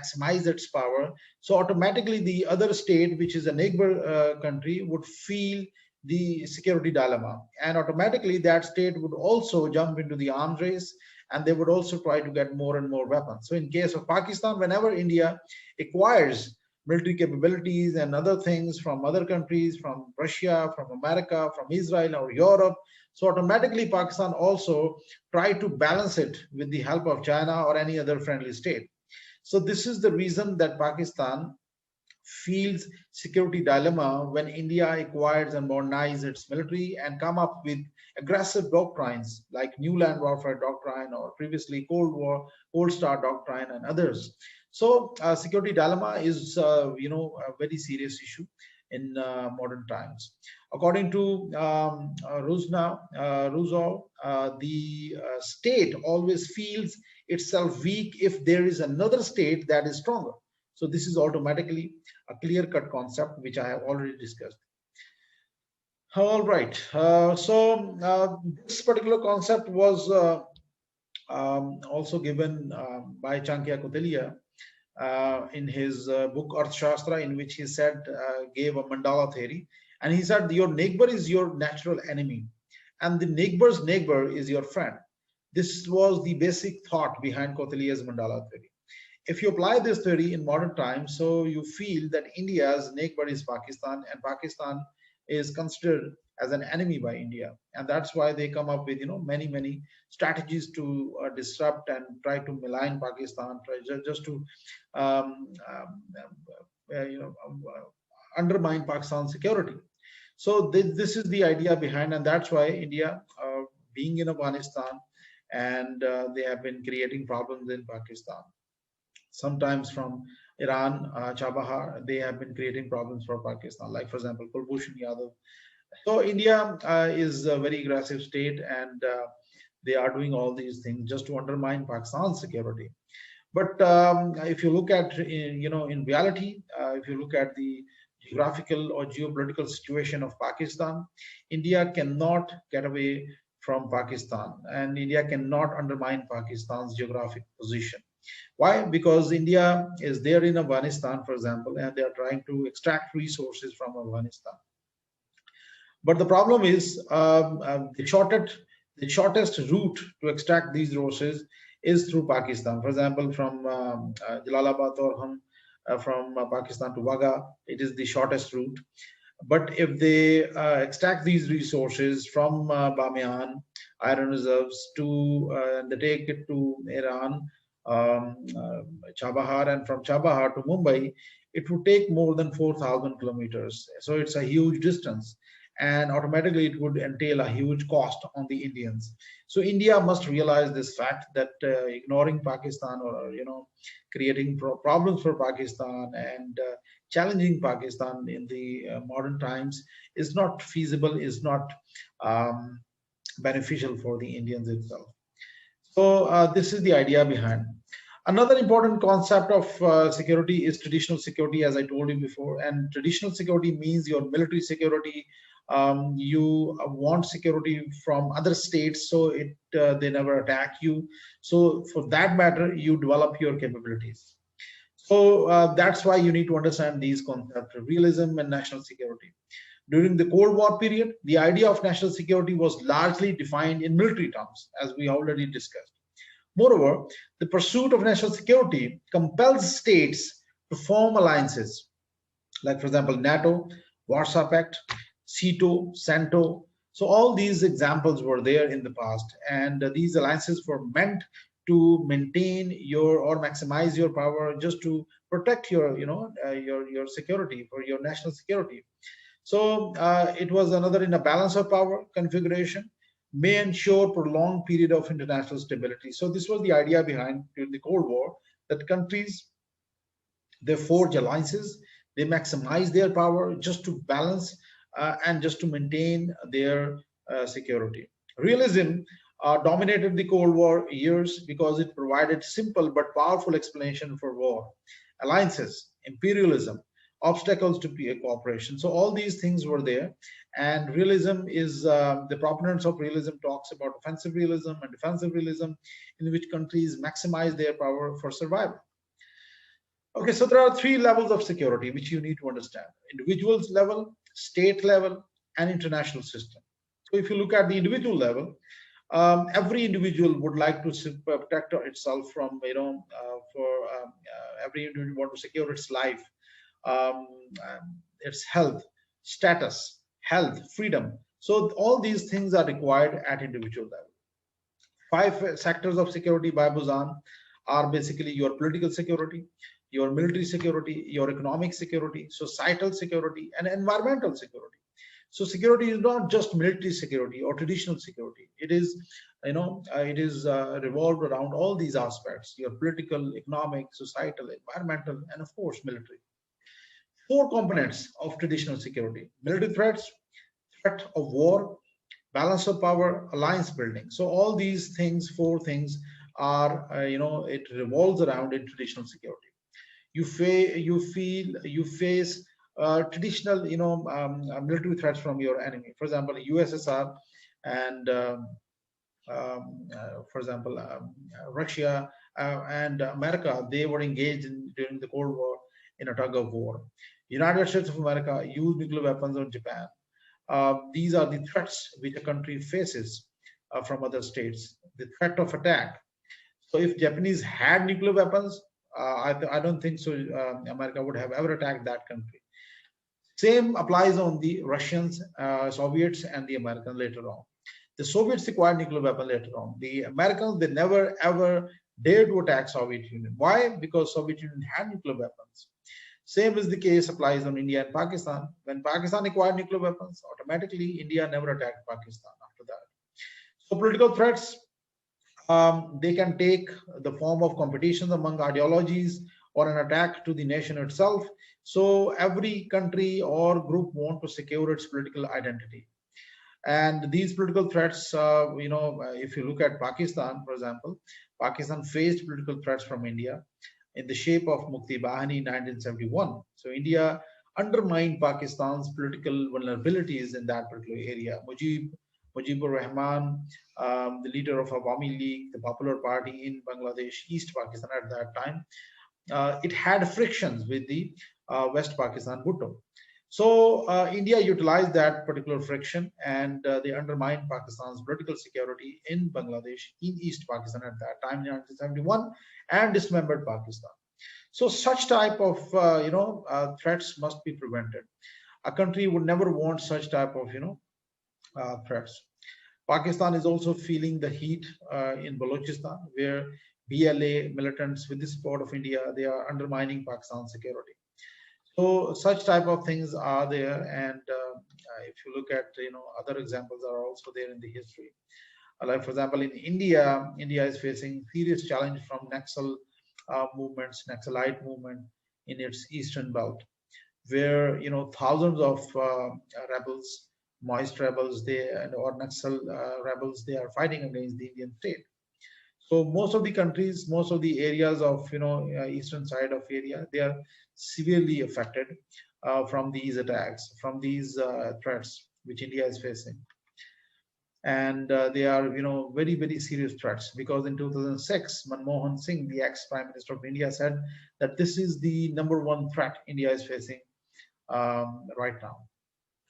maximize its power. So automatically the other state, which is a neighbor country, would feel the security dilemma, and automatically that state would also jump into the arms race, and they would also try to get more and more weapons. So in case of Pakistan, whenever India acquires military capabilities and other things from other countries, from Russia, from America, from Israel or Europe, so automatically Pakistan also try to balance it with the help of China or any other friendly state. So this is the reason that Pakistan feels security dilemma when India acquires and modernizes its military and come up with aggressive doctrines like New Land Warfare Doctrine or previously Cold Star Doctrine and others. So security dilemma is a very serious issue in modern times. According to Rousseau, the state always feels itself weak if there is another state that is stronger. So this is automatically a clear-cut concept, which I have already discussed. All right. This particular concept was also given by Chanakya Kautilya in his book Arthashastra, in which he said, gave a mandala theory, and he said your neighbor is your natural enemy, and the neighbor's neighbor is your friend. This was the basic thought behind Kautilya's mandala theory. If you apply this theory in modern times, so you feel that India's neighbor is Pakistan, and Pakistan is considered as an enemy by India, and that's why they come up with many strategies to disrupt and try to malign Pakistan, try just to undermine Pakistan's security. So this is the idea behind, and that's why India, being in Afghanistan, and they have been creating problems in Pakistan. Sometimes from Iran, Chabahar, they have been creating problems for Pakistan, like for example, Kulbhushan Yadav. So India is a very aggressive state, and they are doing all these things just to undermine Pakistan's security. But if you look at, in reality, if you look at the geographical or geopolitical situation of Pakistan, India cannot get away from Pakistan, and India cannot undermine Pakistan's geographic position. Why? Because India is there in Afghanistan, for example, and they are trying to extract resources from Afghanistan. But the problem is the shortest route to extract these resources is through Pakistan. For example, from Jalalabad or from Pakistan to Wagah, it is the shortest route. But if they extract these resources from Bamiyan iron reserves to they take it to Iran, Chabahar, and from Chabahar to Mumbai, it would take more than 4,000 kilometers. So it's a huge distance, and automatically it would entail a huge cost on the Indians. So India must realize this fact that ignoring Pakistan, or creating problems for Pakistan and challenging Pakistan in the modern times is not feasible, is not beneficial for the Indians itself. So this is the idea behind. Another important concept of security is traditional security, as I told you before. And traditional security means your military security. You want security from other states, so they never attack you. So for that matter, you develop your capabilities. So that's why you need to understand these concepts of realism and national security. During the Cold War period, the idea of national security was largely defined in military terms, as we already discussed. Moreover, the pursuit of national security compels states to form alliances, like, for example, NATO, Warsaw Pact, CETO, CENTO. So all these examples were there in the past, and these alliances were meant to maintain your or maximize your power, just to protect your your security, for your national security. So it was another in a balance of power configuration, may ensure prolonged period of international stability. So this was the idea behind during the Cold War, that countries, they forge alliances, they maximize their power just to balance and just to maintain their security. Realism dominated the Cold War years because it provided simple but powerful explanation for war, alliances, imperialism, obstacles to cooperation. So all these things were there, and realism is the proponents of realism talks about offensive realism and defensive realism, in which countries maximize their power for survival. Okay, so there are three levels of security which you need to understand: individuals level, state level, and international system. So if you look at the individual level, every individual would like to protect itself from, every individual want to secure its life, um, its health, status, health, freedom. So all these things are required at individual level. Five sectors of security by Buzan are basically your political security, your military security, your economic security, societal security, and environmental security. So security is not just military security or traditional security. It is, revolved around all these aspects: your political, economic, societal, environmental, and of course military. Four components of traditional security: military threats, threat of war, balance of power, alliance building. So all these things, four things, are it revolves around in traditional security. You face traditional military threats from your enemy. For example, USSR and for example, Russia and America, they were engaged during the Cold War in a tug of war. United States of America used nuclear weapons on Japan. These are the threats which a country faces from other states. The threat of attack. So if Japanese had nuclear weapons, I don't think so. America would have ever attacked that country. Same applies on the Russians, Soviets, and the Americans later on. The Soviets acquired nuclear weapon later on. The Americans, they never ever dared to attack Soviet Union. Why? Because Soviet Union had nuclear weapons. Same is the case applies on India and Pakistan. When Pakistan acquired nuclear weapons, automatically India never attacked Pakistan after that. So political threats, they can take the form of competitions among ideologies or an attack to the nation itself. So every country or group want to secure its political identity. And these political threats, if you look at Pakistan, for example, Pakistan faced political threats from India in the shape of Mukti Bahani in 1971. So India undermined Pakistan's political vulnerabilities in that particular area. Mujibur Rahman, the leader of Awami League, the Popular Party in Bangladesh, East Pakistan at that time, it had frictions with the West Pakistan Bhutto. So India utilized that particular friction, and they undermined Pakistan's political security in Bangladesh, in East Pakistan at that time in 1971, and dismembered Pakistan. So such type of threats must be prevented. A country would never want such type of threats. Pakistan is also feeling the heat in Balochistan, where BLA militants, with the support of India, they are undermining Pakistan's security. So such type of things are there, and if you look at other examples are also there in the history. Like for example, in India, India is facing serious challenge from Naxal movements, Naxalite movement in its eastern belt, where thousands of rebels, Maoist rebels, or Naxal rebels, they are fighting against the Indian state. So most of the countries, most of the areas of eastern side of area, they are severely affected from these attacks, from these threats which India is facing, and they are very, very serious threats, because in 2006 Manmohan Singh, the ex-Prime Minister of India, said that this is the #1 threat India is facing right now.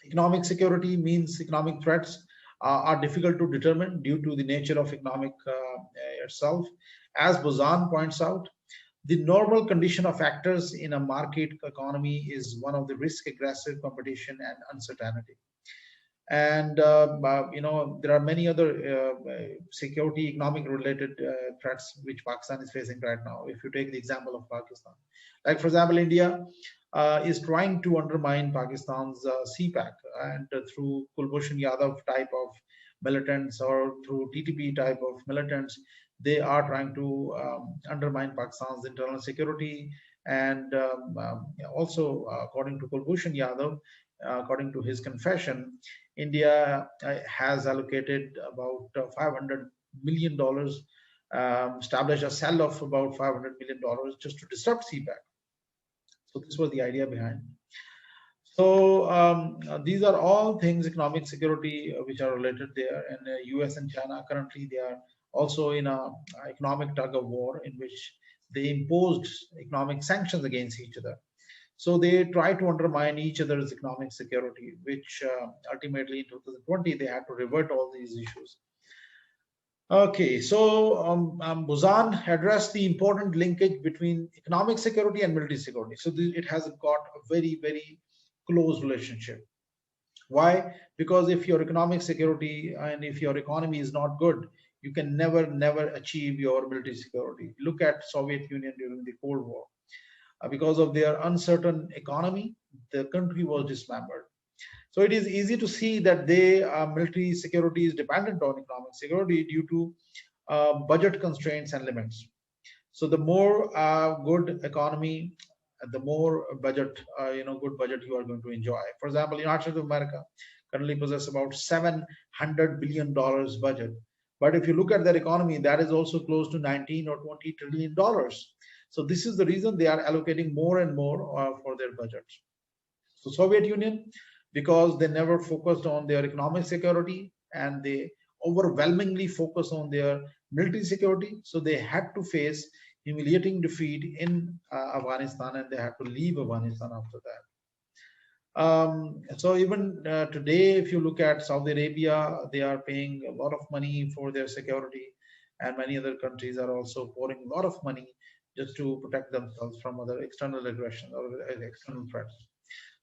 Economic security means economic threats are difficult to determine due to the nature of economic itself. As Buzan points out, the normal condition of actors in a market economy is one of the risk, aggressive competition, and uncertainty. And there are many other security, economic related threats which Pakistan is facing right now. If you take the example of Pakistan, like for example, India is trying to undermine Pakistan's CPAC, and through Kulbhushan Yadav type of militants, or through TTP type of militants, they are trying to undermine Pakistan's internal security. And also, according to Kulbhushan Yadav, according to his confession, India has allocated about $500 million, established a cell of about $500 million just to disrupt CPAC. So this was the idea behind. So these are all things, economic security, which are related there. And US and China currently, they are also in a economic tug of war, in which they imposed economic sanctions against each other. So they try to undermine each other's economic security, which ultimately in 2020 they had to revert all these issues. Okay, so Buzan addressed the important linkage between economic security and military security. So it has got a very, very close relationship. Why? Because if your economic security and if your economy is not good, you can never achieve your military security. Look at Soviet Union during the Cold War. Because of their uncertain economy, the country was dismembered. So it is easy to see that military security is dependent on economic security due to budget constraints and limits. So the more good economy, the more budget, good budget you are going to enjoy. For example, United States of America currently possess about $700 billion budget. But if you look at their economy, that is also close to 19 or 20 trillion dollars. So this is the reason they are allocating more and more for their budgets. So Soviet Union, because they never focused on their economic security and they overwhelmingly focused on their military security, so they had to face humiliating defeat in Afghanistan, and they had to leave Afghanistan after that. So even today, if you look at Saudi Arabia, they are paying a lot of money for their security, and many other countries are also pouring a lot of money just to protect themselves from other external aggression or external threats.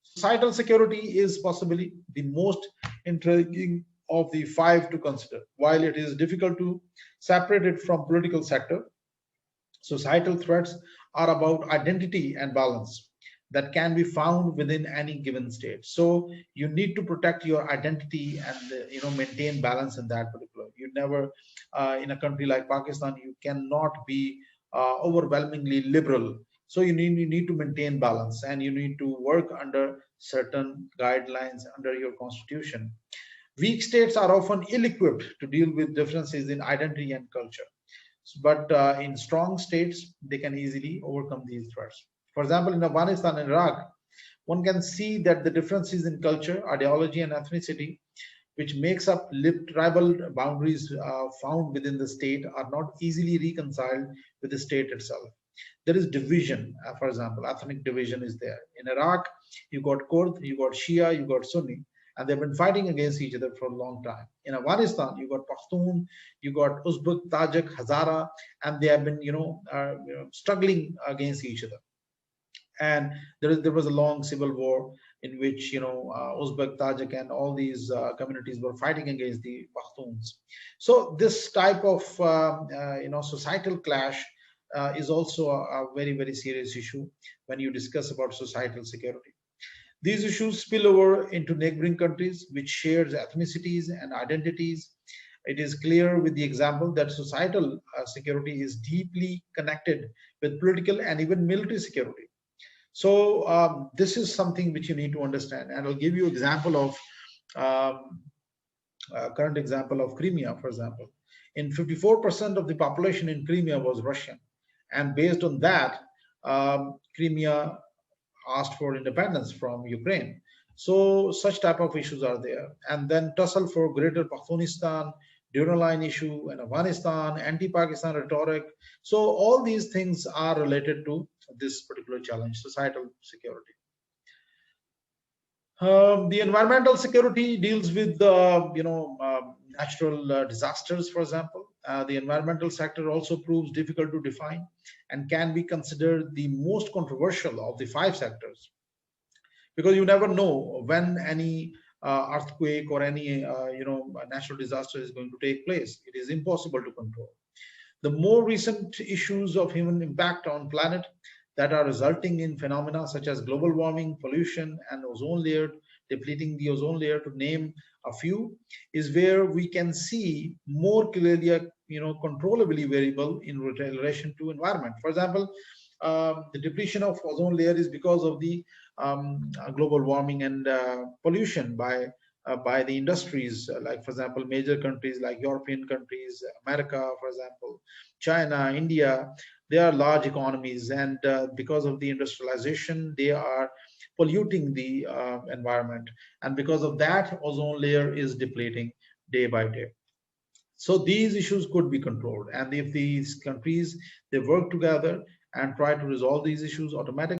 Societal security is possibly the most intriguing of the five to consider. While it is difficult to separate it from political sector, societal threats are about identity and balance that can be found within any given state. So you need to protect your identity and maintain balance in that particular. You never, in a country like Pakistan, you cannot be overwhelmingly liberal. So you need to maintain balance, and you need to work under certain guidelines under your constitution. Weak states are often ill-equipped to deal with differences in identity and culture, but in strong states, they can easily overcome these threats. For example, in Afghanistan and Iraq, one can see that the differences in culture, ideology, and ethnicity, which makes up tribal boundaries found within the state, are not easily reconciled with the state itself. There is division, for example, ethnic division is there. In Iraq, you got Kurd, you got Shia, you got Sunni, and they've been fighting against each other for a long time. In Afghanistan, you got Pashtun, you got Uzbek, Tajik, Hazara, and they have been, struggling against each other. And there was a long civil war in which Uzbek, Tajik, and all these communities were fighting against the Pashtuns. So this type of societal clash is also a very, very serious issue when you discuss about societal security. These issues spill over into neighboring countries which shares ethnicities and identities. It is clear with the example that societal security is deeply connected with political and even military security. So this is something which you need to understand, and I'll give you example of current example of Crimea, for example. In 54% of the population in Crimea was Russian, and based on that, Crimea asked for independence from Ukraine. So such type of issues are there, and then tussle for Greater Pakhtunistan, Durand Line issue in Afghanistan, anti-Pakistan rhetoric. So all these things are related to this particular challenge, societal security. The environmental security deals with natural disasters, for example. The environmental sector also proves difficult to define and can be considered the most controversial of the five sectors, because you never know when any earthquake or any natural disaster is going to take place. It is impossible to control. The more recent issues of human impact on planet that are resulting in phenomena such as global warming, pollution, and ozone layer, depleting the ozone layer, to name a few, is where we can see more clearly controllably variable in relation to environment. For example, the depletion of ozone layer is because of the global warming and pollution by the industries, like for example major countries like European countries, America, for example, China, India. They are large economies, and because of the industrialization, they are polluting the environment, and because of that, ozone layer is depleting day by day. So these issues could be controlled, and if these countries they work together and try to resolve these issues automatically,